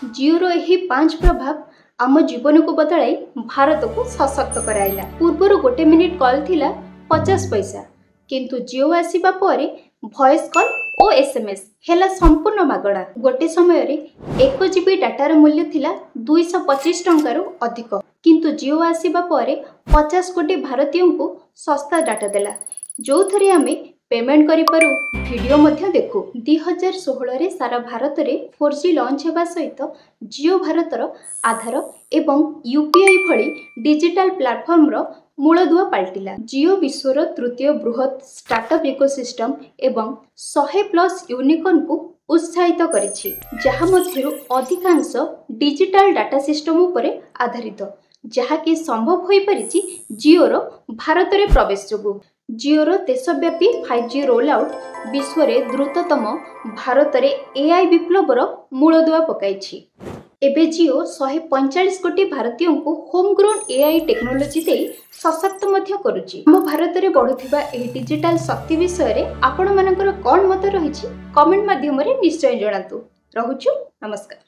जिओर यही 5 प्रभाव आम जीवन को बदलाई भारत को सशक्त कराइला। पूर्वर 1 मिनिट कॉल थिला 50 पैसा, किंतु जिओ आसीबा परे वॉइस कॉल और एसएमएस हेला संपूर्ण मागणा। गोटे समय रे 1 जीबी डाटार मूल्य थिला 225 टंकारु अधिक, किंतु जिओ आसीबा परे 50 कोटी भारतीयों को सस्ता डाटा देला, जो थरे आमे पेमेंट करि पारु, वीडियो मध्य देखु। 2016 रे सारा भारत रे 4G लॉन्च हेबा सहित जिओ भारतर आधार एवं यूपीआई भली डिजिटल प्लेटफॉर्म रो मूलदुआ पाल्टिला। जिओ विश्वर तृतीय बृहत स्टार्टअप इकोसिस्टम एवं 100+ यूनिकॉर्न को उत्साहित करिछि, जहा मध्यरु अधिकांश डिजिटल डाटा सिस्टम उपरे आधारित, जहा कि संभव होई परिछि जिओ रो भारत रे प्रवेश जोगु। जिओर देशव्यापी 5G रोल आउट विश्व रे द्रुततम भारत रे एआई विप्लवर मूलदुआ पकाइछि। एबे जिओ 145 कोटी भारतीयों को होम ग्रोन एआई टेक्नोलोजी दे सशक्त मध्य करुछि। हम भारत रे बढ़ुथिबा एही डिजिटल शक्ति विषय रे आपण मानकर कोन मत रहिछि कमेंट माध्यम रे निश्चय जणातु। रहुछु, नमस्कार।